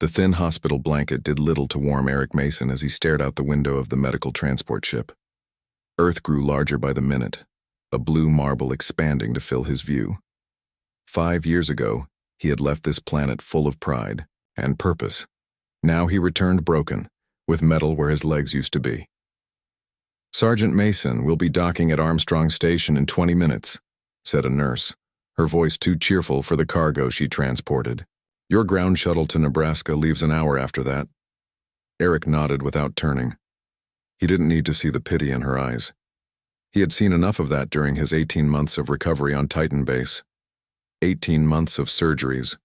The thin hospital blanket did little to warm Eric Mason as he stared out the window of the medical transport ship. Earth grew larger by the minute, a blue marble expanding to fill his view. 5 years ago, he had left this planet full of pride and purpose. Now he returned broken, with metal where his legs used to be. "Sergeant Mason will be docking at Armstrong Station in 20 minutes, said a nurse, her voice too cheerful for the cargo she transported. "Your ground shuttle to Nebraska leaves an hour after that." Eric nodded without turning. He didn't need to see the pity in her eyes. He had seen enough of that during his 18 months of recovery on Titan Base. 18 months of surgeries,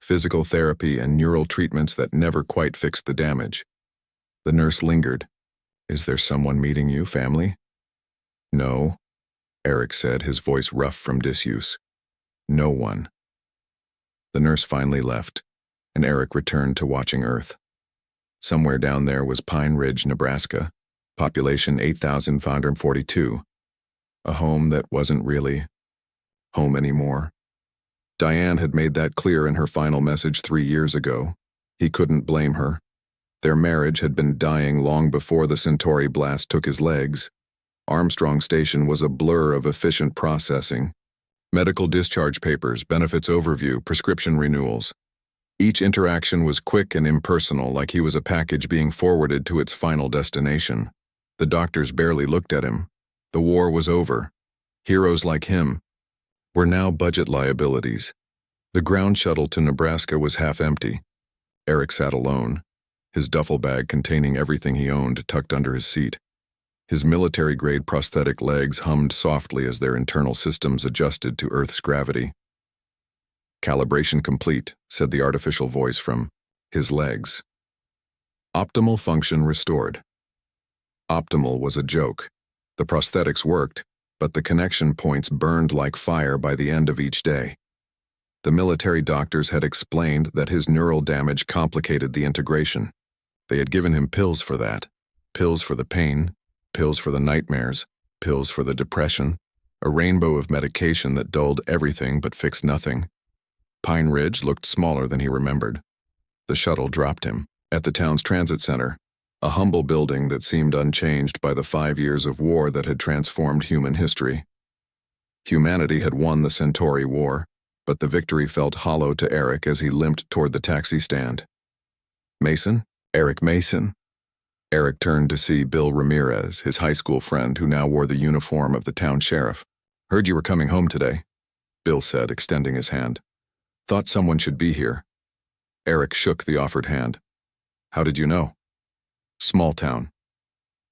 physical therapy, and neural treatments that never quite fixed the damage. The nurse lingered. "Is there someone meeting you, family?" "No," Eric said, his voice rough from disuse. "No one." The nurse finally left, and Eric returned to watching Earth. Somewhere down there was Pine Ridge, Nebraska, population 8,542. A home that wasn't really home anymore. Diane had made that clear in her final message 3 years ago. He couldn't blame her. Their marriage had been dying long before the Centauri blast took his legs. Armstrong Station was a blur of efficient processing. Medical discharge papers, benefits overview, prescription renewals. Each interaction was quick and impersonal, like he was a package being forwarded to its final destination. The doctors barely looked at him. The war was over. Heroes like him were now budget liabilities. The ground shuttle to Nebraska was half empty. Eric sat alone, his duffel bag containing everything he owned tucked under his seat. His military-grade prosthetic legs hummed softly as their internal systems adjusted to Earth's gravity. "Calibration complete," said the artificial voice from his legs. "Optimal function restored." Optimal was a joke. The prosthetics worked, but the connection points burned like fire by the end of each day. The military doctors had explained that his neural damage complicated the integration. They had given him pills for that. Pills for the pain, pills for the nightmares, pills for the depression, a rainbow of medication that dulled everything but fixed nothing. Pine Ridge looked smaller than he remembered. The shuttle dropped him at the town's transit center, a humble building that seemed unchanged by the 5 years of war that had transformed human history. Humanity had won the Centauri War, but the victory felt hollow to Eric as he limped toward the taxi stand. "Mason? Eric Mason?" Eric turned to see Bill Ramirez, his high school friend who now wore the uniform of the town sheriff. "Heard you were coming home today," Bill said, extending his hand. "Thought someone should be here." Eric shook the offered hand. "How did you know?" "Small town.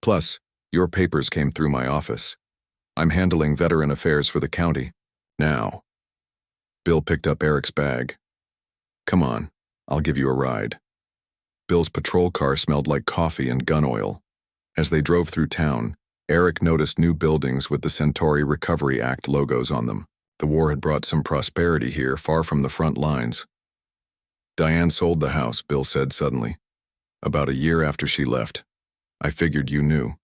Plus, your papers came through my office. I'm handling veteran affairs for the county. Now." Bill picked up Eric's bag. "Come on, I'll give you a ride." Bill's patrol car smelled like coffee and gun oil. As they drove through town, Eric noticed new buildings with the Centauri Recovery Act logos on them. The war had brought some prosperity here, far from the front lines. "Diane sold the house," Bill said suddenly. "About a year after she left. I figured you knew."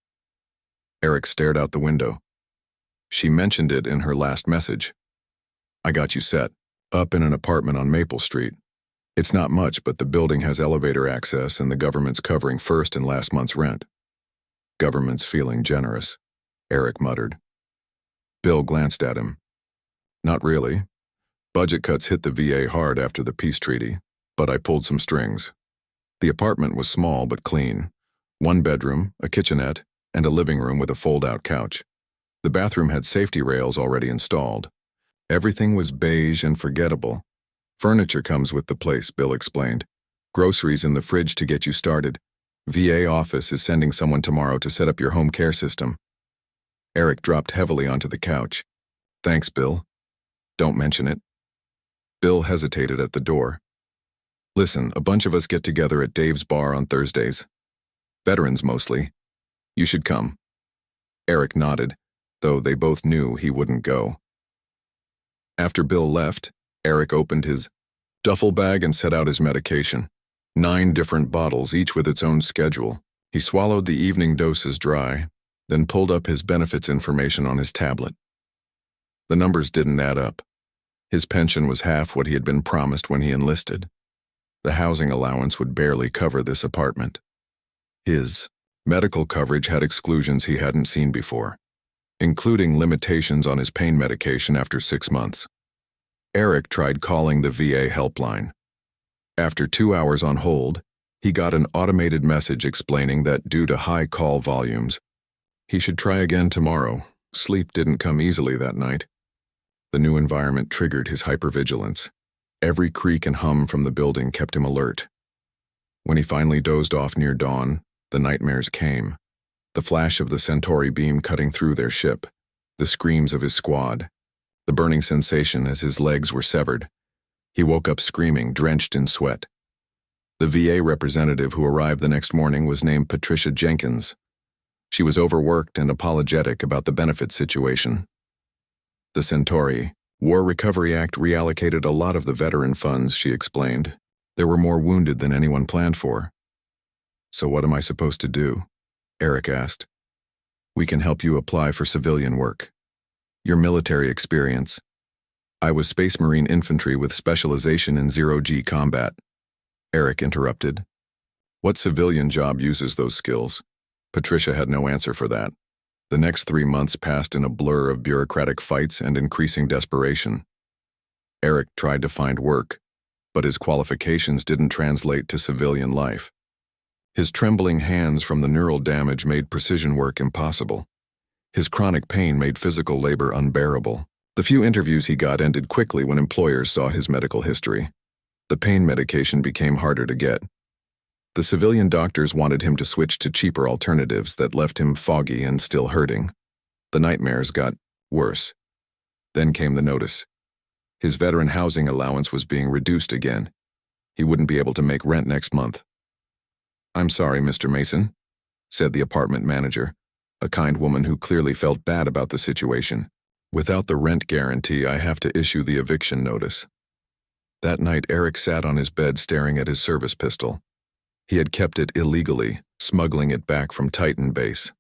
Eric stared out the window. "She mentioned it in her last message. I got you set up in an apartment on Maple Street. It's not much, but the building has elevator access and the government's covering first and last month's rent." "Government's feeling generous," Eric muttered. Bill glanced at him. "Not really. Budget cuts hit the VA hard after the peace treaty, but I pulled some strings." The apartment was small but clean. 1 bedroom, a kitchenette, and a living room with a fold-out couch. The bathroom had safety rails already installed. Everything was beige and forgettable. "Furniture comes with the place," Bill explained. "Groceries in the fridge to get you started. VA office is sending someone tomorrow to set up your home care system." Eric dropped heavily onto the couch. "Thanks, Bill. Don't mention it." Bill hesitated at the door. "Listen, a bunch of us get together at Dave's bar on Thursdays. Veterans mostly. You should come." Eric nodded, though they both knew he wouldn't go. After Bill left, Eric opened his duffel bag and set out his medication. 9 different bottles, each with its own schedule. He swallowed the evening doses dry, then pulled up his benefits information on his tablet. The numbers didn't add up. His pension was half what he had been promised when he enlisted. The housing allowance would barely cover this apartment. His medical coverage had exclusions he hadn't seen before, including limitations on his pain medication after 6 months. Eric tried calling the VA helpline. After 2 hours on hold, he got an automated message explaining that due to high call volumes, he should try again tomorrow. Sleep didn't come easily that night. The new environment triggered his hypervigilance. Every creak and hum from the building kept him alert. When he finally dozed off near dawn, the nightmares came. The flash of the Centauri beam cutting through their ship, the screams of his squad, the burning sensation as his legs were severed. He woke up screaming, drenched in sweat. The VA representative who arrived the next morning was named Patricia Jenkins. She was overworked and apologetic about the benefit situation. The Centauri War Recovery Act reallocated a lot of the veteran funds, she explained. There were more wounded than anyone planned for. So what am I supposed to do? Eric asked. We can help you apply for civilian work. Your military experience. I was Space Marine Infantry with specialization in zero-G combat. Eric interrupted. What civilian job uses those skills? Patricia had no answer for that. The next 3 months passed in a blur of bureaucratic fights and increasing desperation. Eric tried to find work, but his qualifications didn't translate to civilian life. His trembling hands from the neural damage made precision work impossible. His chronic pain made physical labor unbearable. The few interviews he got ended quickly when employers saw his medical history. The pain medication became harder to get. The civilian doctors wanted him to switch to cheaper alternatives that left him foggy and still hurting. The nightmares got worse. Then came the notice. His veteran housing allowance was being reduced again. He wouldn't be able to make rent next month. I'm sorry, Mr. Mason, said the apartment manager, a kind woman who clearly felt bad about the situation. Without the rent guarantee, I have to issue the eviction notice. That night, Eric sat on his bed staring at his service pistol. He had kept it illegally, smuggling it back from Titan base.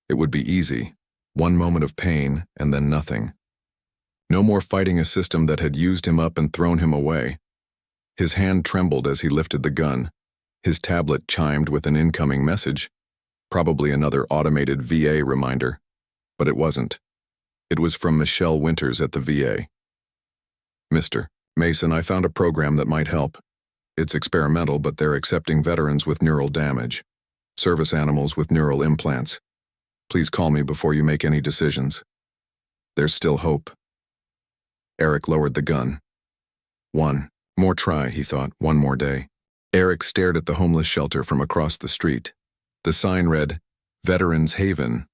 It would be easy, one moment of pain and then nothing. No more fighting a system that had used him up and thrown him away. His hand trembled as he lifted the gun. His tablet chimed with an incoming message, probably another automated VA reminder, but it wasn't. It was from Michelle Winters at the VA. Mr. Mason, I found a program that might help. It's experimental, but they're accepting veterans with neural damage, service animals with neural implants. Please call me before you make any decisions. There's still hope. Eric lowered the gun. One more try, he thought, one more day. Eric stared at the homeless shelter from across the street. The sign read, Veterans Haven,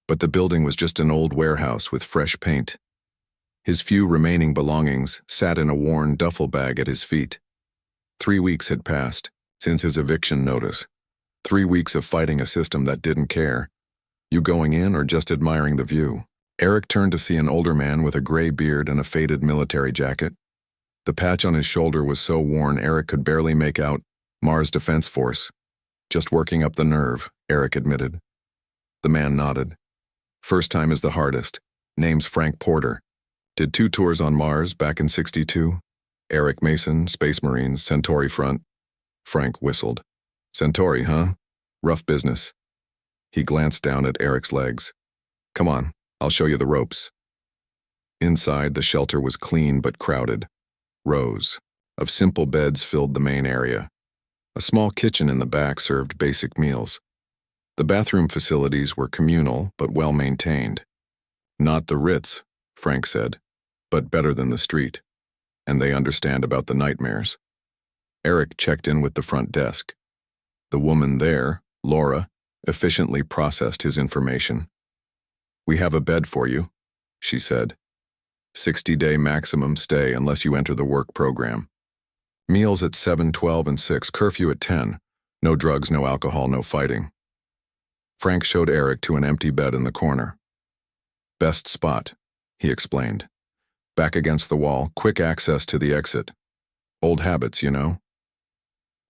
but the building was just an old warehouse with fresh paint. His few remaining belongings sat in a worn duffel bag at his feet. 3 weeks had passed since his eviction notice. 3 weeks of fighting a system that didn't care. You going in or just admiring the view? Eric turned to see an older man with a gray beard and a faded military jacket. The patch on his shoulder was so worn Eric could barely make out Mars Defense Force. Just working up the nerve, Eric admitted. The man nodded. First time is the hardest. Name's Frank Porter. Did 2 tours on Mars back in '62. Eric Mason, Space Marines, Centauri front. Frank whistled. Centauri, huh? Rough business. He glanced down at Eric's legs. Come on, I'll show you the ropes. Inside, the shelter was clean but crowded. Rows of simple beds filled the main area. A small kitchen in the back served basic meals. The bathroom facilities were communal but well maintained. Not the Ritz, Frank said, but better than the street. And they understand about the nightmares. Eric checked in with the front desk. The woman there, Laura, efficiently processed his information. We have a bed for you, she said. 60-day maximum stay unless you enter the work program. Meals at 7, 12, and 6, curfew at 10. No drugs, no alcohol, no fighting. Frank showed Eric to an empty bed in the corner. Best spot, he explained. Back against the wall, quick access to the exit. Old habits, you know.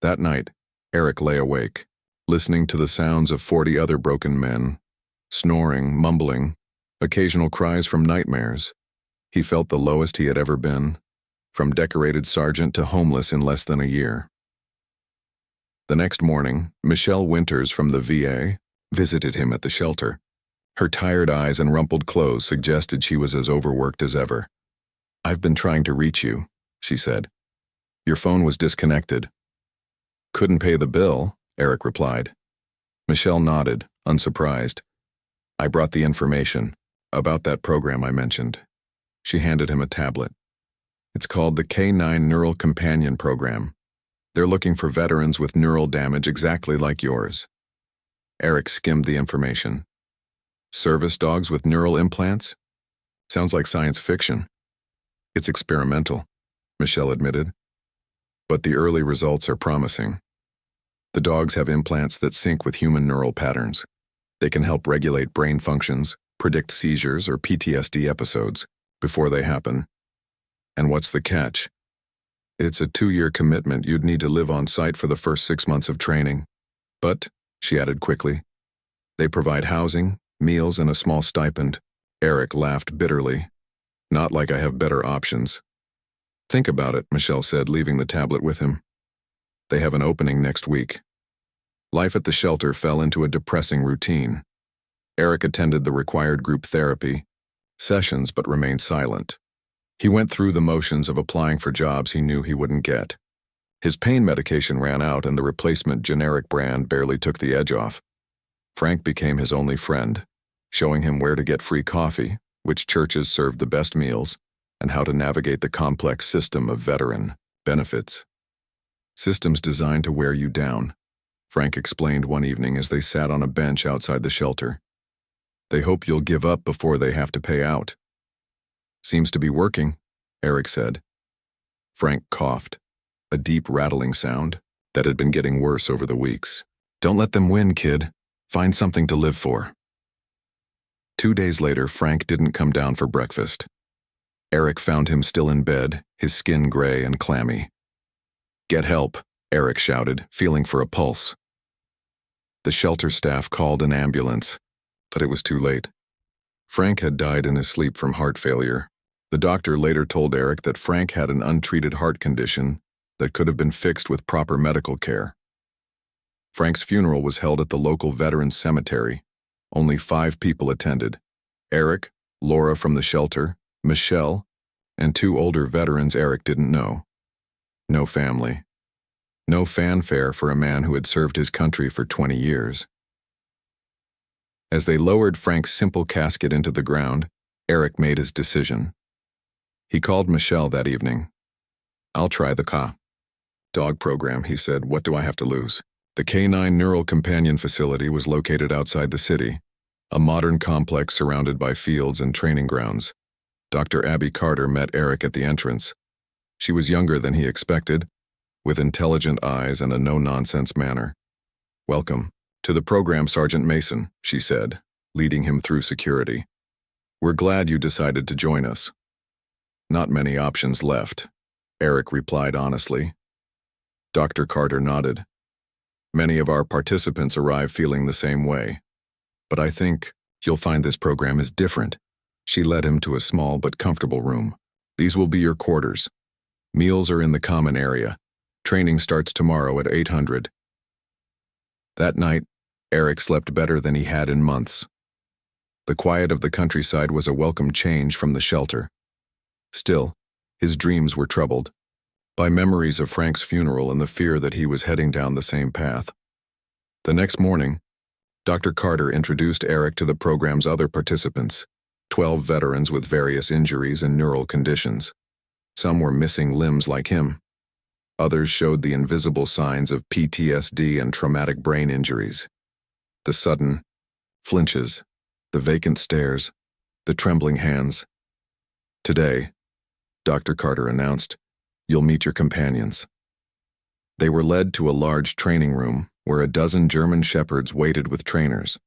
That night, Eric lay awake, listening to the sounds of 40 other broken men, snoring, mumbling, occasional cries from nightmares. He felt the lowest he had ever been, from decorated sergeant to homeless in less than a year. The next morning, Michelle Winters from the VA visited him at the shelter. Her tired eyes and rumpled clothes suggested she was as overworked as ever. "I've been trying to reach you," she said. "Your phone was disconnected." "Couldn't pay the bill," Eric replied. Michelle nodded, unsurprised. "I brought the information about that program I mentioned." She handed him a tablet. "It's called the K9 Neural Companion Program. They're looking for veterans with neural damage exactly like yours." Eric skimmed the information. "Service dogs with neural implants? Sounds like science fiction." "It's experimental," Michelle admitted. "But the early results are promising. The dogs have implants that sync with human neural patterns. They can help regulate brain functions, predict seizures or PTSD episodes before they happen. And what's the catch? It's a 2-year commitment. You'd need to live on site for the first 6 months of training. But," she added quickly, "they provide housing, meals, and a small stipend." Eric laughed bitterly. "Not like I have better options." "Think about it," Michelle said, leaving the tablet with him. "They have an opening next week." Life at the shelter fell into a depressing routine. Eric attended the required group therapy sessions but remained silent. He went through the motions of applying for jobs he knew he wouldn't get. His pain medication ran out and the replacement generic brand barely took the edge off. Frank became his only friend, showing him where to get free coffee, which churches served the best meals, and how to navigate the complex system of veteran benefits. "Systems designed to wear you down," Frank explained one evening as they sat on a bench outside the shelter. "They hope you'll give up before they have to pay out." "Seems to be working," Eric said. Frank coughed, a deep rattling sound that had been getting worse over the weeks. "Don't let them win, kid. Find something to live for." 2 days later, Frank didn't come down for breakfast. Eric found him still in bed, his skin gray and clammy. "Get help," Eric shouted, feeling for a pulse. The shelter staff called an ambulance, but it was too late. Frank had died in his sleep from heart failure. The doctor later told Eric that Frank had an untreated heart condition that could have been fixed with proper medical care. Frank's funeral was held at the local veterans cemetery. Only 5 people attended: Eric, Laura from the shelter, Michelle, and 2 older veterans Eric didn't know. No family. No fanfare for a man who had served his country for 20 years. As they lowered Frank's simple casket into the ground, Eric made his decision. He called Michelle that evening. "I'll try the dog program," he said. "What do I have to lose?" The K9 Neural Companion facility was located outside the city, a modern complex surrounded by fields and training grounds. Dr. Abby Carter met Eric at the entrance. She was younger than he expected, with intelligent eyes and a no-nonsense manner. "Welcome to the program, Sergeant Mason," she said, leading him through security. "We're glad you decided to join us." "Not many options left," Eric replied honestly. Dr. Carter nodded. "Many of our participants arrive feeling the same way. But I think you'll find this program is different." She led him to a small but comfortable room. "These will be your quarters. Meals are in the common area. Training starts tomorrow at 800. That night, Eric slept better than he had in months. The quiet of the countryside was a welcome change from the shelter. Still, his dreams were troubled by memories of Frank's funeral and the fear that he was heading down the same path. The next morning, Dr. Carter introduced Eric to the program's other participants, 12 veterans with various injuries and neural conditions. Some were missing limbs like him. Others showed the invisible signs of PTSD and traumatic brain injuries. The sudden flinches, the vacant stares, the trembling hands. "Today," Dr. Carter announced, "you'll meet your companions." They were led to a large training room where a dozen German shepherds waited with trainers.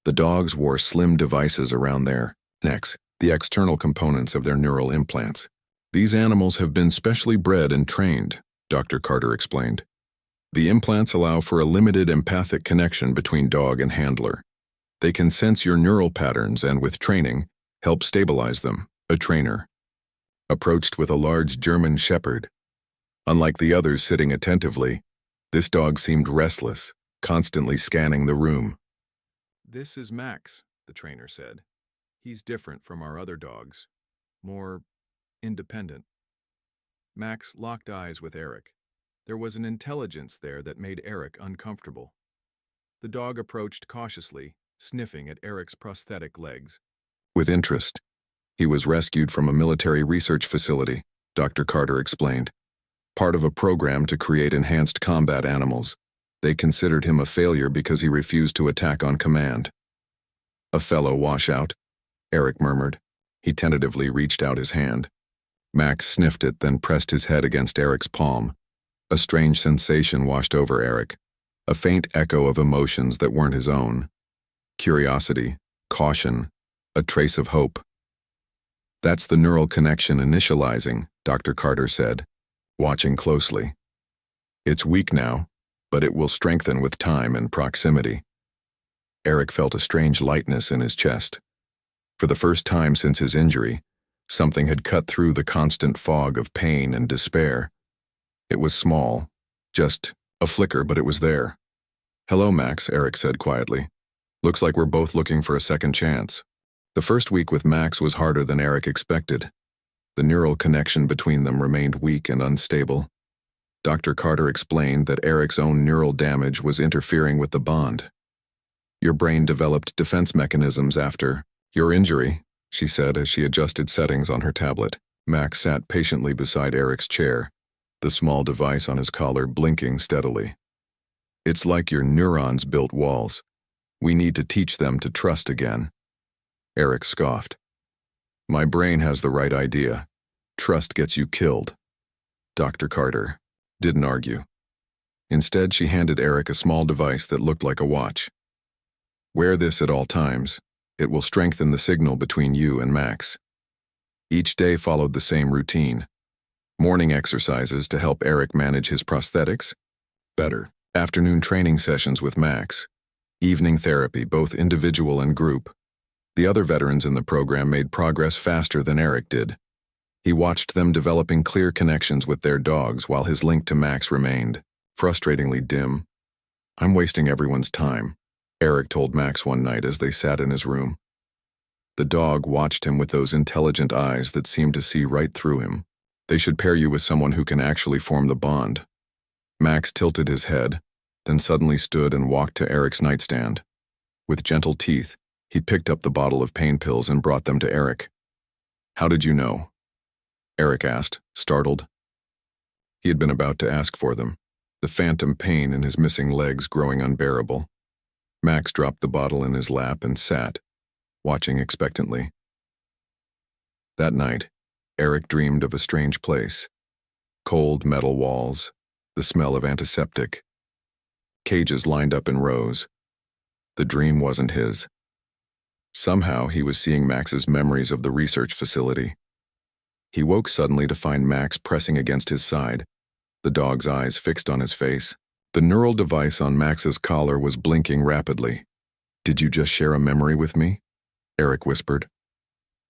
The dogs wore slim devices around their necks, the external components of their neural implants. "These animals have been specially bred and trained," Dr. Carter explained. "The implants allow for a limited empathic connection between dog and handler. They can sense your neural patterns and, with training, help stabilize them." A trainer, approached with a large German shepherd. Unlike the others sitting attentively, this dog seemed restless, constantly scanning the room. "This is Max," the trainer said. "He's different from our other dogs. More independent." Max locked eyes with Eric. There was an intelligence there that made Eric uncomfortable. The dog approached cautiously, sniffing at Eric's prosthetic legs. With interest. He was rescued from a military research facility, Dr. Carter explained. Part of a program to create enhanced combat animals. They considered him a failure because he refused to attack on command. "A fellow washout," Eric murmured. He tentatively reached out his hand. Max sniffed it, then pressed his head against Eric's palm. A strange sensation washed over Eric, a faint echo of emotions that weren't his own. Curiosity, caution, a trace of hope. "That's the neural connection initializing," Dr. Carter said, watching closely. "It's weak now, but it will strengthen with time and proximity." Eric felt a strange lightness in his chest. For the first time since his injury, something had cut through the constant fog of pain and despair. It was small, just a flicker, but it was there. "Hello, Max," Eric said quietly. "Looks like we're both looking for a second chance." The first week with Max was harder than Eric expected. The neural connection between them remained weak and unstable. Dr. Carter explained that Eric's own neural damage was interfering with the bond. "Your brain developed defense mechanisms after your injury," she said as she adjusted settings on her tablet. Max sat patiently beside Eric's chair, the small device on his collar blinking steadily. "It's like your neurons built walls. We need to teach them to trust again." Eric scoffed. "My brain has the right idea. Trust gets you killed." Dr. Carter didn't argue. Instead, she handed Eric a small device that looked like a watch. "Wear this at all times. It will strengthen the signal between you and Max." Each day followed the same routine. Morning exercises to help Eric manage his prosthetics better. Afternoon training sessions with Max. Evening therapy, both individual and group. The other veterans in the program made progress faster than Eric did. He watched them developing clear connections with their dogs while his link to Max remained frustratingly dim. "I'm wasting everyone's time," Eric told Max one night as they sat in his room. The dog watched him with those intelligent eyes that seemed to see right through him. "They should pair you with someone who can actually form the bond." Max tilted his head, then suddenly stood and walked to Eric's nightstand. With gentle teeth, he picked up the bottle of pain pills and brought them to Eric. "How did you know?" Eric asked, startled. He had been about to ask for them, the phantom pain in his missing legs growing unbearable. Max dropped the bottle in his lap and sat, watching expectantly. That night, Eric dreamed of a strange place. Cold metal walls, the smell of antiseptic. Cages lined up in rows. The dream wasn't his. Somehow he was seeing Max's memories of the research facility. He woke suddenly to find Max pressing against his side, the dog's eyes fixed on his face. The neural device on Max's collar was blinking rapidly. "Did you just share a memory with me?" Eric whispered.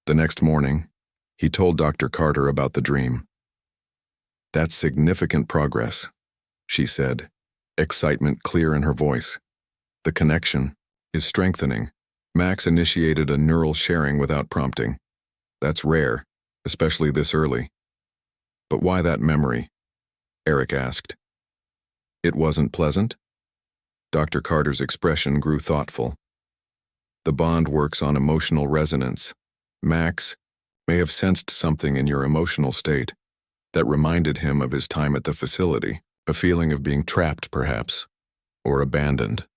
The next morning, he told Dr. Carter about the dream. "That's significant progress," she said, excitement clear in her voice. "The connection is strengthening." Max initiated a neural sharing without prompting. That's rare, especially this early. "But why that memory?" Eric asked. "It wasn't pleasant?" Dr. Carter's expression grew thoughtful. "The bond works on emotional resonance. Max may have sensed something in your emotional state that reminded him of his time at the facility, a feeling of being trapped, perhaps, or abandoned.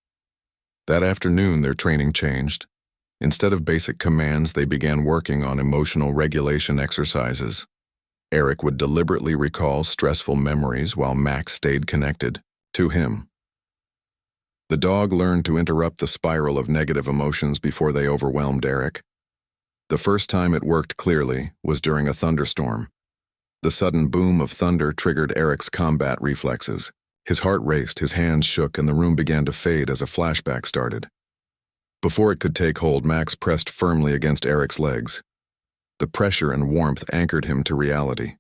That afternoon, their training changed. Instead of basic commands, they began working on emotional regulation exercises. Eric would deliberately recall stressful memories while Max stayed connected to him. The dog learned to interrupt the spiral of negative emotions before they overwhelmed Eric. The first time it worked clearly was during a thunderstorm. The sudden boom of thunder triggered Eric's combat reflexes. His heart raced, his hands shook, and the room began to fade as a flashback started. Before it could take hold, Max pressed firmly against Eric's legs. The pressure and warmth anchored him to reality.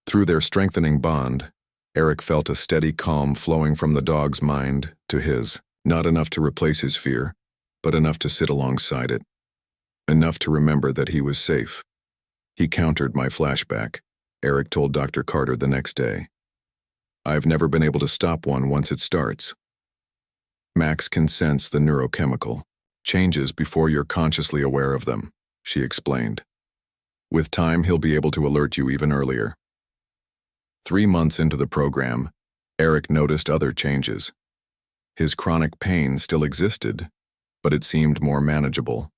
Through their strengthening bond, Eric felt a steady calm flowing from the dog's mind to his, not enough to replace his fear, but enough to sit alongside it. Enough to remember that he was safe. He countered my flashback, Eric told Dr. Carter the next day. I've never been able to stop one once it starts. Max can sense the neurochemical changes before you're consciously aware of them, she explained. With time, he'll be able to alert you even earlier. 3 months into the program, Eric noticed other changes. His chronic pain still existed, but it seemed more manageable.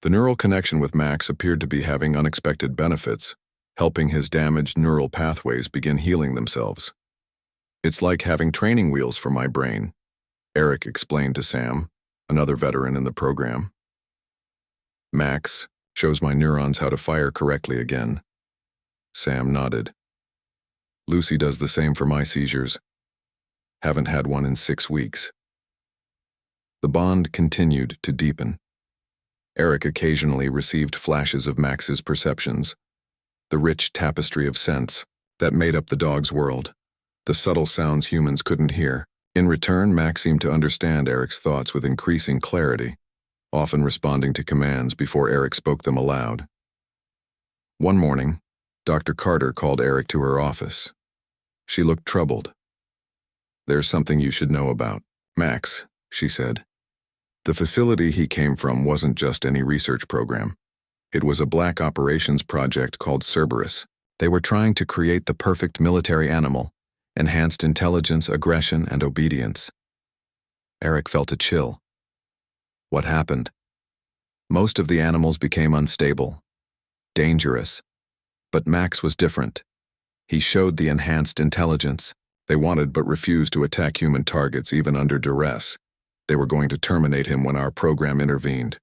The neural connection with Max appeared to be having unexpected benefits, helping his damaged neural pathways begin healing themselves. It's like having training wheels for my brain, Eric explained to Sam, another veteran in the program. Max shows my neurons how to fire correctly again. Sam nodded. Lucy does the same for my seizures. Haven't had one in 6 weeks. The bond continued to deepen. Eric occasionally received flashes of Max's perceptions, the rich tapestry of scents that made up the dog's world, the subtle sounds humans couldn't hear. In return, Max seemed to understand Eric's thoughts with increasing clarity, often responding to commands before Eric spoke them aloud. One morning, Dr. Carter called Eric to her office. She looked troubled. "There's something you should know about Max," she said. The facility he came from wasn't just any research program. It was a black operations project called Cerberus. They were trying to create the perfect military animal, enhanced intelligence, aggression, and obedience. Eric felt a chill. What happened? Most of the animals became unstable, dangerous. But Max was different. He showed the enhanced intelligence. They wanted but refused to attack human targets even under duress. They were going to terminate him when our program intervened.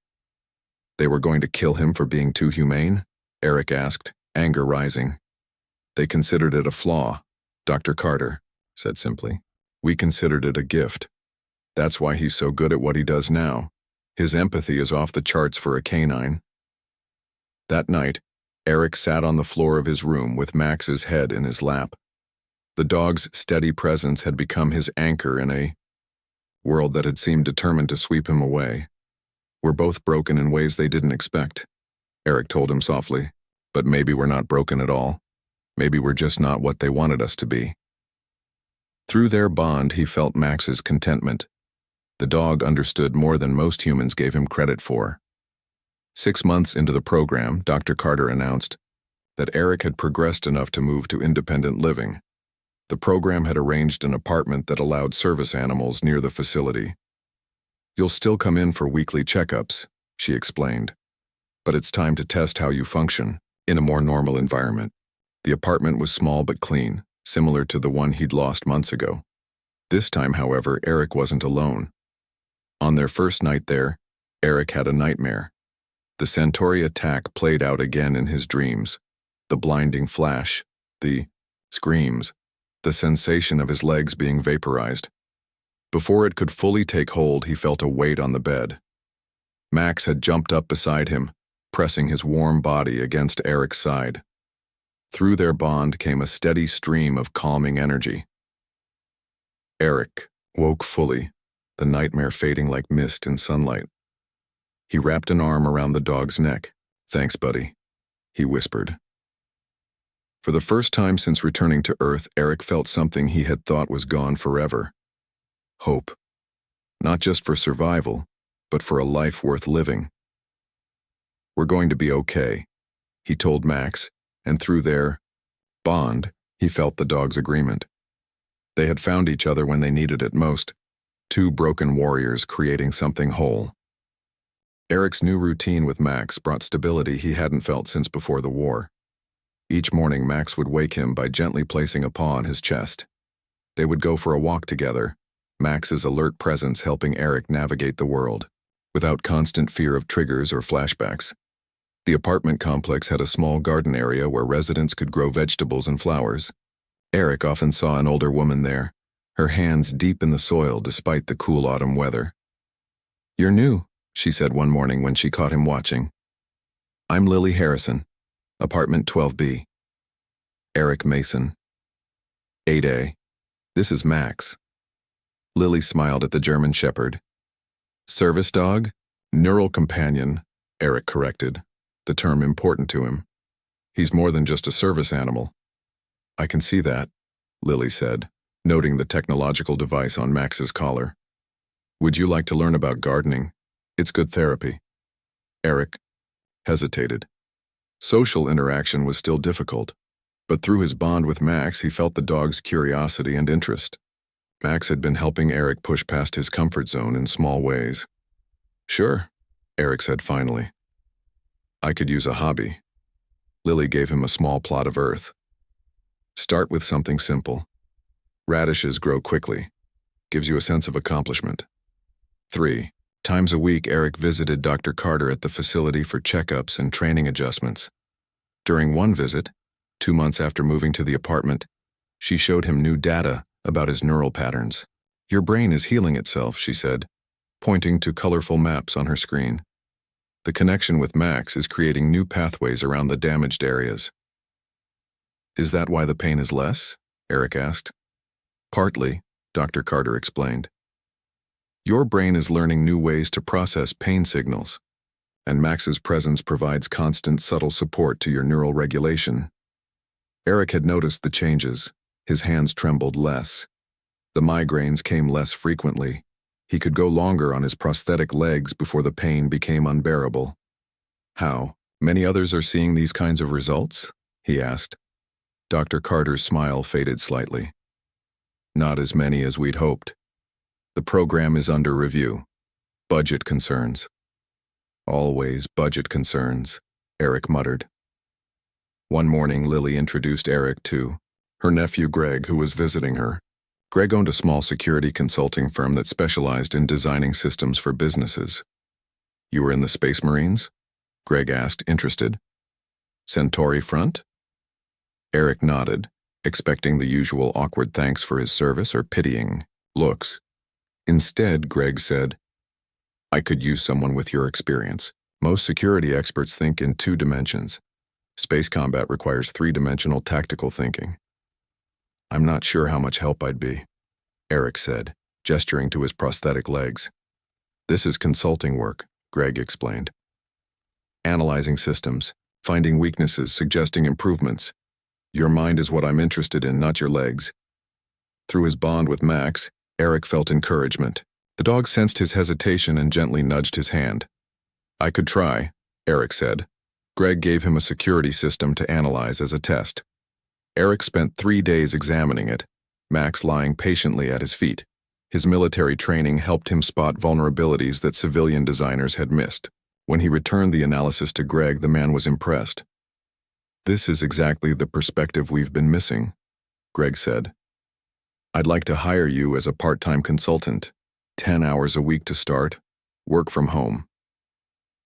They were going to kill him for being too humane? Eric asked, anger rising. They considered it a flaw, Dr. Carter said simply. We considered it a gift. That's why he's so good at what he does now. His empathy is off the charts for a canine. That night, Eric sat on the floor of his room with Max's head in his lap. The dog's steady presence had become his anchor in a world that had seemed determined to sweep him away. We're both broken in ways they didn't expect, Eric told him softly. But maybe we're not broken at all. Maybe we're just not what they wanted us to be. Through their bond, he felt Max's contentment. The dog understood more than most humans gave him credit for. 6 months into the program, Dr. Carter announced that Eric had progressed enough to move to independent living. The program had arranged an apartment that allowed service animals near the facility. You'll still come in for weekly checkups, she explained, but it's time to test how you function in a more normal environment. The apartment was small but clean, similar to the one he'd lost months ago. This time, however, Eric wasn't alone. On their first night there, Eric had a nightmare. The Centauri attack played out again in his dreams. The blinding flash, the screams, the sensation of his legs being vaporized. Before it could fully take hold, he felt a weight on the bed. Max had jumped up beside him, pressing his warm body against Eric's side. Through their bond came a steady stream of calming energy. Eric woke fully, the nightmare fading like mist in sunlight. He wrapped an arm around the dog's neck. "Thanks, buddy," he whispered. For the first time since returning to Earth, Eric felt something he had thought was gone forever. Hope. Not just for survival, but for a life worth living. "We're going to be okay," he told Max, and through their bond, he felt the dog's agreement. They had found each other when they needed it most, two broken warriors creating something whole. Eric's new routine with Max brought stability he hadn't felt since before the war. Each morning, Max would wake him by gently placing a paw on his chest. They would go for a walk together, Max's alert presence helping Eric navigate the world, without constant fear of triggers or flashbacks. The apartment complex had a small garden area where residents could grow vegetables and flowers. Eric often saw an older woman there, her hands deep in the soil despite the cool autumn weather. "You're new," she said one morning when she caught him watching. I'm Lily Harrison, apartment 12B. Eric Mason. 8A. This is Max. Lily smiled at the German Shepherd. Service dog? Neural companion, Eric corrected, the term important to him. He's more than just a service animal. I can see that, Lily said, noting the technological device on Max's collar. Would you like to learn about gardening? It's good therapy. Eric hesitated. Social interaction was still difficult, but through his bond with Max, he felt the dog's curiosity and interest. Max had been helping Eric push past his comfort zone in small ways. Sure, Eric said finally. I could use a hobby. Lily gave him a small plot of earth. Start with something simple. Radishes grow quickly. Gives you a sense of accomplishment. 3 times a week, Eric visited Dr. Carter at the facility for checkups and training adjustments. During one visit, 2 months after moving to the apartment, she showed him new data about his neural patterns. Your brain is healing itself, she said, pointing to colorful maps on her screen. The connection with Max is creating new pathways around the damaged areas. Is that why the pain is less? Eric asked. Partly, Dr. Carter explained. Your brain is learning new ways to process pain signals, and Max's presence provides constant, subtle support to your neural regulation. Eric had noticed the changes. His hands trembled less. The migraines came less frequently. He could go longer on his prosthetic legs before the pain became unbearable. How? Many others are seeing these kinds of results? He asked. Dr. Carter's smile faded slightly. Not as many as we'd hoped. The program is under review. Budget concerns. Always budget concerns, Eric muttered. One morning, Lily introduced Eric to her nephew Greg, who was visiting her. Greg owned a small security consulting firm that specialized in designing systems for businesses. You were in the Space Marines? Greg asked, interested. Centauri Front? Eric nodded, expecting the usual awkward thanks for his service or pitying looks. Instead, Greg said, I could use someone with your experience. Most security experts think in 2 dimensions. Space combat requires 3-dimensional tactical thinking. I'm not sure how much help I'd be, Eric said, gesturing to his prosthetic legs. This is consulting work, Greg explained. Analyzing systems, finding weaknesses, suggesting improvements. Your mind is what I'm interested in, not your legs. Through his bond with Max, Eric felt encouragement. The dog sensed his hesitation and gently nudged his hand. I could try, Eric said. Greg gave him a security system to analyze as a test. Eric spent 3 days examining it, Max lying patiently at his feet. His military training helped him spot vulnerabilities that civilian designers had missed. When he returned the analysis to Greg, the man was impressed. This is exactly the perspective we've been missing, Greg said. I'd like to hire you as a part-time consultant, 10 hours a week to start, work from home.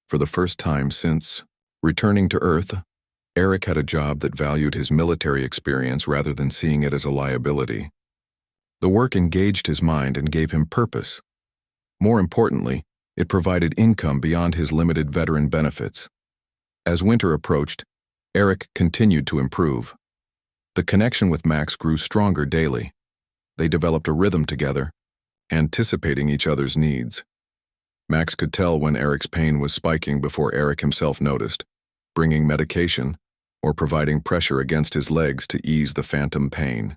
For the first time since returning to Earth, Eric had a job that valued his military experience rather than seeing it as a liability. The work engaged his mind and gave him purpose. More importantly, it provided income beyond his limited veteran benefits. As winter approached, Eric continued to improve. The connection with Max grew stronger daily. They developed a rhythm together, anticipating each other's needs. Max could tell when Eric's pain was spiking before Eric himself noticed, bringing medication or providing pressure against his legs to ease the phantom pain.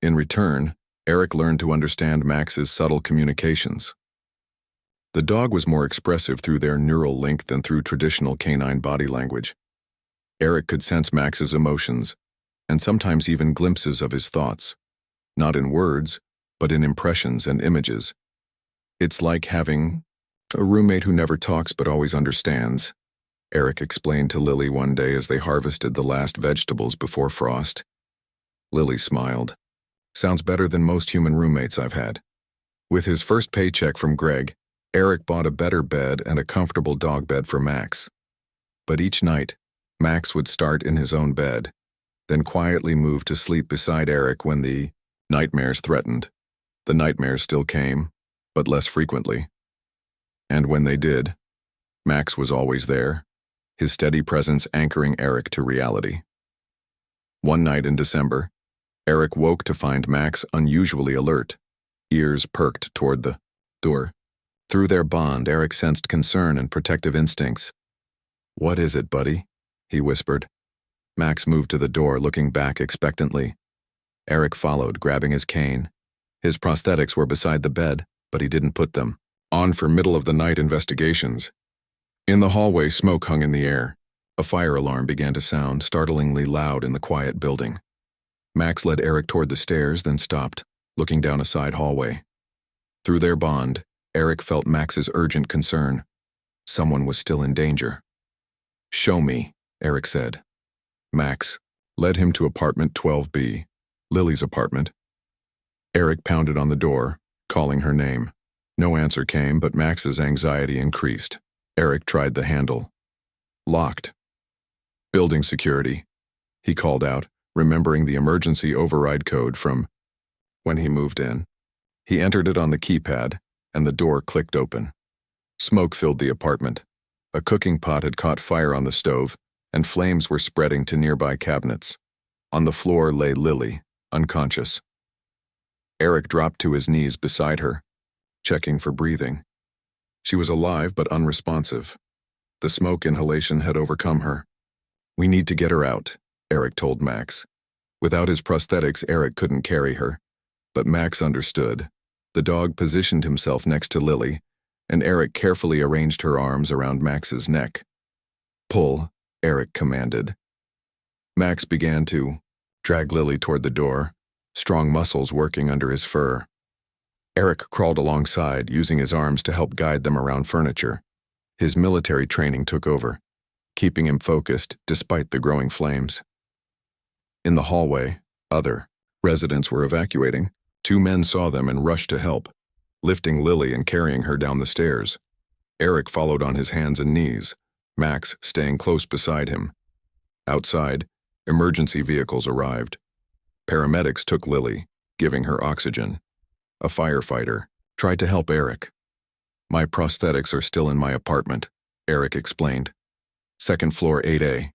In return, Eric learned to understand Max's subtle communications. The dog was more expressive through their neural link than through traditional canine body language. Eric could sense Max's emotions, and sometimes even glimpses of his thoughts. Not in words, but in impressions and images. It's like having a roommate who never talks but always understands, Eric explained to Lily one day as they harvested the last vegetables before frost. Lily smiled. Sounds better than most human roommates I've had. With his first paycheck from Greg, Eric bought a better bed and a comfortable dog bed for Max. But each night, Max would start in his own bed, then quietly move to sleep beside Eric when the nightmares threatened. The nightmares still came, but less frequently. And when they did, Max was always there, his steady presence anchoring Eric to reality. One night in December, Eric woke to find Max unusually alert, ears perked toward the door. Through their bond, Eric sensed concern and protective instincts. "What is it, buddy?" he whispered. Max moved to the door, looking back expectantly. Eric followed, grabbing his cane. His prosthetics were beside the bed, but he didn't put them on for middle-of-the-night investigations. In the hallway, smoke hung in the air. A fire alarm began to sound, startlingly loud in the quiet building. Max led Eric toward the stairs, then stopped, looking down a side hallway. Through their bond, Eric felt Max's urgent concern. Someone was still in danger. "Show me," Eric said. Max led him to apartment 12B, Lily's apartment. Eric pounded on the door, calling her name. No answer came, but Max's anxiety increased. Eric tried the handle. Locked. "Building security," he called out, remembering the emergency override code from when he moved in. He entered it on the keypad, and the door clicked open. Smoke filled the apartment. A cooking pot had caught fire on the stove, and flames were spreading to nearby cabinets. On the floor lay Lily, unconscious. Eric dropped to his knees beside her, checking for breathing. She was alive but unresponsive. The smoke inhalation had overcome her. "We need to get her out," Eric told Max. Without his prosthetics, Eric couldn't carry her. But Max understood. The dog positioned himself next to Lily, and Eric carefully arranged her arms around Max's neck. "Pull," Eric commanded. Max began to drag Lily toward the door, strong muscles working under his fur. Eric crawled alongside, using his arms to help guide them around furniture. His military training took over, keeping him focused despite the growing flames. In the hallway, other residents were evacuating. 2 men saw them and rushed to help, lifting Lily and carrying her down the stairs. Eric followed on his hands and knees, Max staying close beside him. Outside, emergency vehicles arrived. Paramedics took Lily, giving her oxygen. A firefighter tried to help Eric. "My prosthetics are still in my apartment," Eric explained. "Second floor 8A.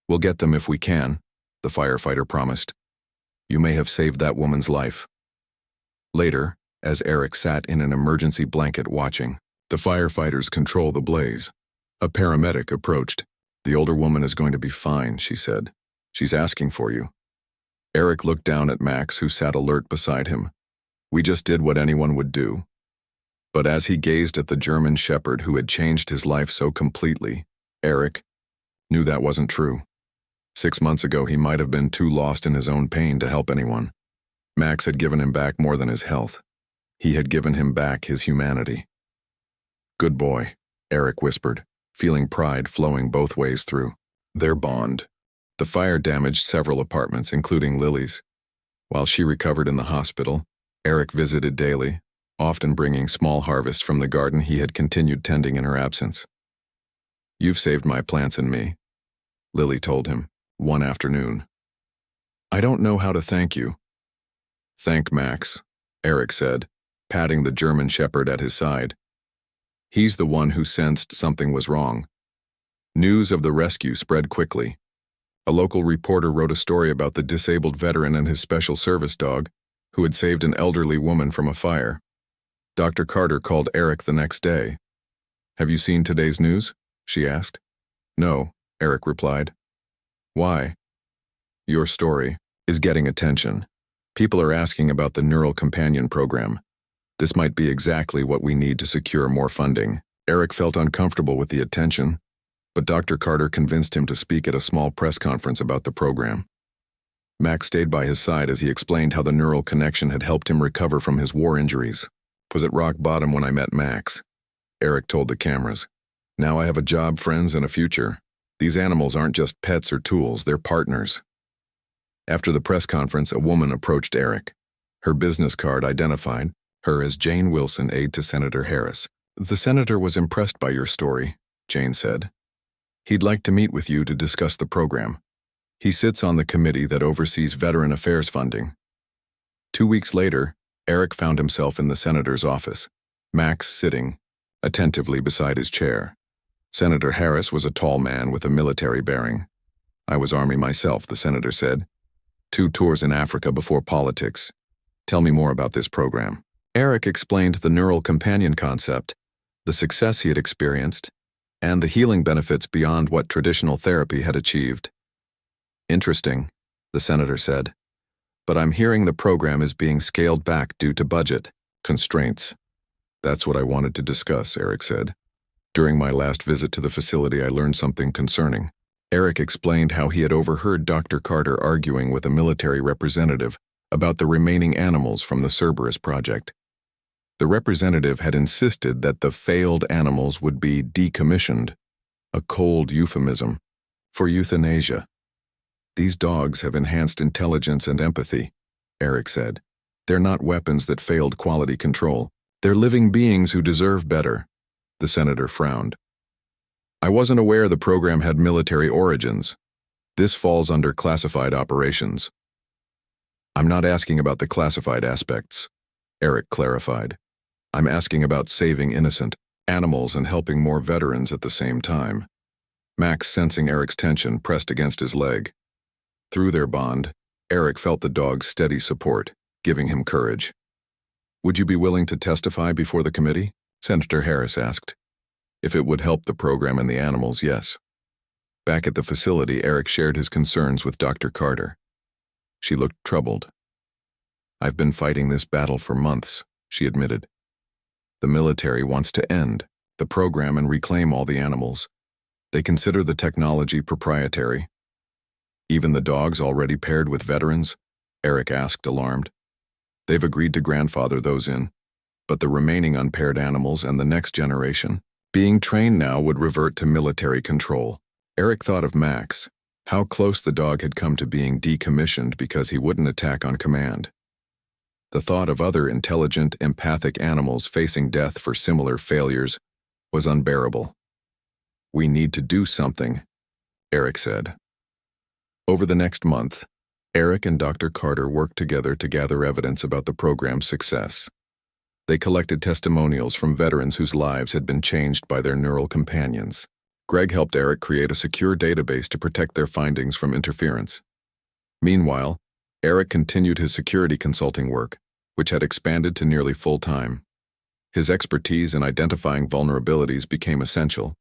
"We'll get them if we can," the firefighter promised. "You may have saved that woman's life." Later, as Eric sat in an emergency blanket watching the firefighters control the blaze, a paramedic approached. "The older woman is going to be fine," she said. "She's asking for you." Eric looked down at Max, who sat alert beside him. "We just did what anyone would do." But as he gazed at the German shepherd who had changed his life so completely, Eric knew that wasn't true. 6 months ago, he might have been too lost in his own pain to help anyone. Max had given him back more than his health. He had given him back his humanity. "Good boy," Eric whispered, feeling pride flowing both ways through their bond. The fire damaged several apartments, including Lily's. While she recovered in the hospital, Eric visited daily, often bringing small harvests from the garden he had continued tending in her absence. "You've saved my plants and me," Lily told him one afternoon. "I don't know how to thank you." "Thank Max," Eric said, patting the German shepherd at his side. "He's the one who sensed something was wrong." News of the rescue spread quickly. A local reporter wrote a story about the disabled veteran and his special service dog, who had saved an elderly woman from a fire. Dr. Carter called Eric the next day. "Have you seen today's news?" she asked. "No," Eric replied. "Why?" "Your story is getting attention. People are asking about the Neural Companion program. This might be exactly what we need to secure more funding." Eric felt uncomfortable with the attention, but Dr. Carter convinced him to speak at a small press conference about the program. Max stayed by his side as he explained how the neural connection had helped him recover from his war injuries. "Was at rock bottom when I met Max," Eric told the cameras. "Now I have a job, friends, and a future. These animals aren't just pets or tools, they're partners." After the press conference, a woman approached Eric. Her business card identified her as Jane Wilson, aide to Senator Harris. "The senator was impressed by your story," Jane said. "He'd like to meet with you to discuss the program. He sits on the committee that oversees veteran affairs funding." 2 weeks later, Eric found himself in the senator's office, Max sitting attentively beside his chair. Senator Harris was a tall man with a military bearing. "I was Army myself," the senator said. "2 tours in Africa before politics. Tell me more about this program." Eric explained the neural companion concept, the success he had experienced, and the healing benefits beyond what traditional therapy had achieved. "Interesting," the senator said. "But I'm hearing the program is being scaled back due to budget constraints." "That's what I wanted to discuss," Eric said. "During my last visit to the facility, I learned something concerning." Eric explained how he had overheard Dr. Carter arguing with a military representative about the remaining animals from the Cerberus project. The representative had insisted that the failed animals would be decommissioned, a cold euphemism for euthanasia. "These dogs have enhanced intelligence and empathy," Eric said. "They're not weapons that failed quality control. They're living beings who deserve better." The senator frowned. "I wasn't aware the program had military origins. This falls under classified operations." "I'm not asking about the classified aspects," Eric clarified. "I'm asking about saving innocent animals and helping more veterans at the same time." Max, sensing Eric's tension, pressed against his leg. Through their bond, Eric felt the dog's steady support, giving him courage. "Would you be willing to testify before the committee?" Senator Harris asked. "If it would help the program and the animals, yes." Back at the facility, Eric shared his concerns with Dr. Carter. She looked troubled. "I've been fighting this battle for months," she admitted. "The military wants to end the program and reclaim all the animals. They consider the technology proprietary." "Even the dogs already paired with veterans?" Eric asked, alarmed. "They've agreed to grandfather those in, but the remaining unpaired animals and the next generation being trained now would revert to military control." Eric thought of Max, how close the dog had come to being decommissioned because he wouldn't attack on command. The thought of other intelligent, empathic animals facing death for similar failures was unbearable. "We need to do something," Eric said. Over the next month, Eric and Dr. Carter worked together to gather evidence about the program's success. They collected testimonials from veterans whose lives had been changed by their neural companions. Greg helped Eric create a secure database to protect their findings from interference. Meanwhile, Eric continued his security consulting work, which had expanded to nearly full-time. His expertise in identifying vulnerabilities became essential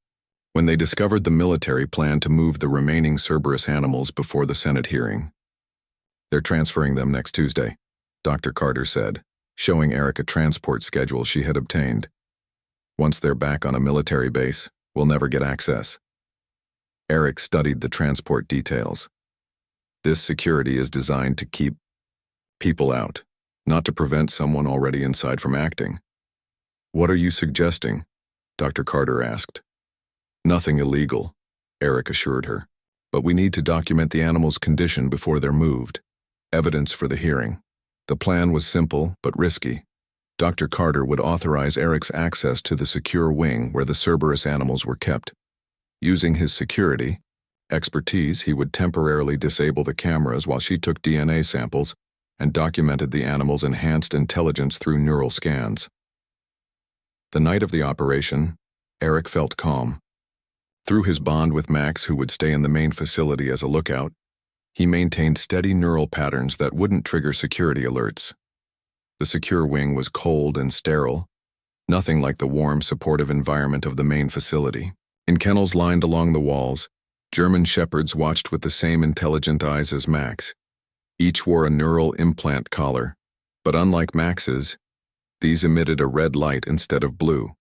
when they discovered the military plan to move the remaining Cerberus animals before the Senate hearing. "They're transferring them next Tuesday," Dr. Carter said, showing Eric a transport schedule she had obtained. "Once they're back on a military base, we'll never get access." Eric studied the transport details. "This security is designed to keep people out, not to prevent someone already inside from acting." "What are you suggesting?" Dr. Carter asked. "Nothing illegal," Eric assured her. "But we need to document the animals' condition before they're moved. Evidence for the hearing." The plan was simple but risky. Dr. Carter would authorize Eric's access to the secure wing where the Cerberus animals were kept. Using his security expertise, he would temporarily disable the cameras while she took DNA samples and documented the animals' enhanced intelligence through neural scans. The night of the operation, Eric felt calm. Through his bond with Max, who would stay in the main facility as a lookout, he maintained steady neural patterns that wouldn't trigger security alerts. The secure wing was cold and sterile, nothing like the warm, supportive environment of the main facility. In kennels lined along the walls, German shepherds watched with the same intelligent eyes as Max. Each wore a neural implant collar, but unlike Max's, these emitted a red light instead of blue.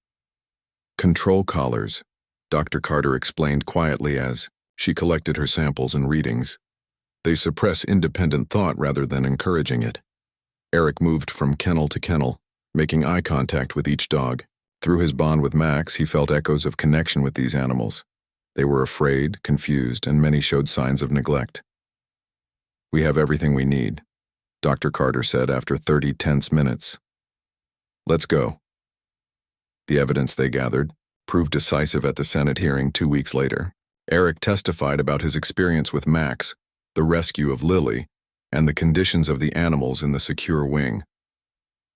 "Control collars," Dr. Carter explained quietly as she collected her samples and readings. "They suppress independent thought rather than encouraging it." Eric moved from kennel to kennel, making eye contact with each dog. Through his bond with Max, he felt echoes of connection with these animals. They were afraid, confused, and many showed signs of neglect. "We have everything we need," Dr. Carter said after 30 tense minutes. "Let's go." The evidence they gathered proved decisive at the Senate hearing 2 weeks later. Eric testified about his experience with Max, the rescue of Lily, and the conditions of the animals in the secure wing.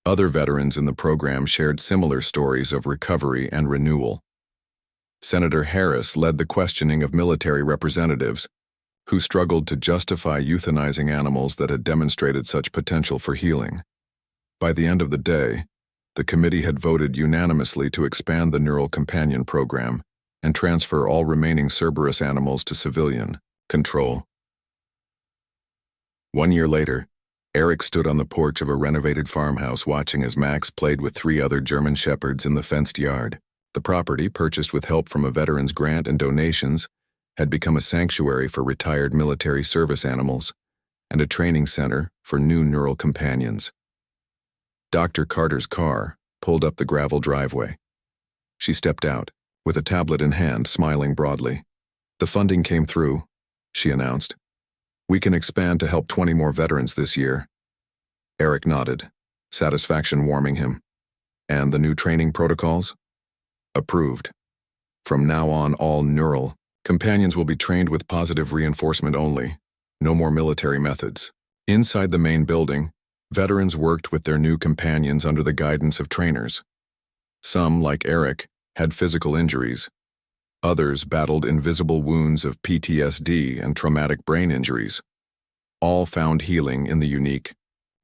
Other veterans in the program shared similar stories of recovery and renewal. Senator Harris led the questioning of military representatives who struggled to justify euthanizing animals that had demonstrated such potential for healing. By the end of the day, the committee had voted unanimously to expand the Neural Companion program and transfer all remaining Cerberus animals to civilian control. 1 year later, Eric stood on the porch of a renovated farmhouse watching as Max played with 3 other German shepherds in the fenced yard. The property, purchased with help from a veteran's grant and donations, had become a sanctuary for retired military service animals and a training center for new neural companions. Dr. Carter's car pulled up the gravel driveway. She stepped out, with a tablet in hand, smiling broadly. "The funding came through," she announced. "We can expand to help 20 more veterans this year." Eric nodded, satisfaction warming him. "And the new training protocols?" "Approved. From now on, all neural companions will be trained with positive reinforcement only. No more military methods." Inside the main building, veterans worked with their new companions under the guidance of trainers. Some, like Eric, had physical injuries. Others battled invisible wounds of PTSD and traumatic brain injuries. All found healing in the unique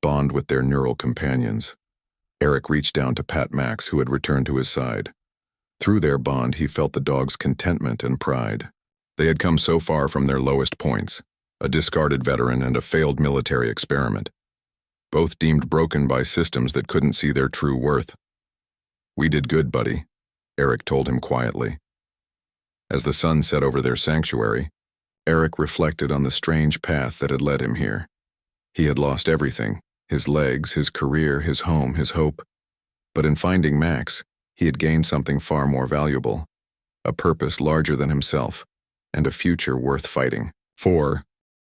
bond with their neural companions. Eric reached down to pat Max, who had returned to his side. Through their bond, he felt the dog's contentment and pride. They had come so far from their lowest points, a discarded veteran and a failed military experiment, both deemed broken by systems that couldn't see their true worth. "We did good, buddy," Eric told him quietly. As the sun set over their sanctuary, Eric reflected on the strange path that had led him here. He had lost everything: his legs, his career, his home, his hope. But in finding Max, he had gained something far more valuable: a purpose larger than himself, and a future worth fighting for.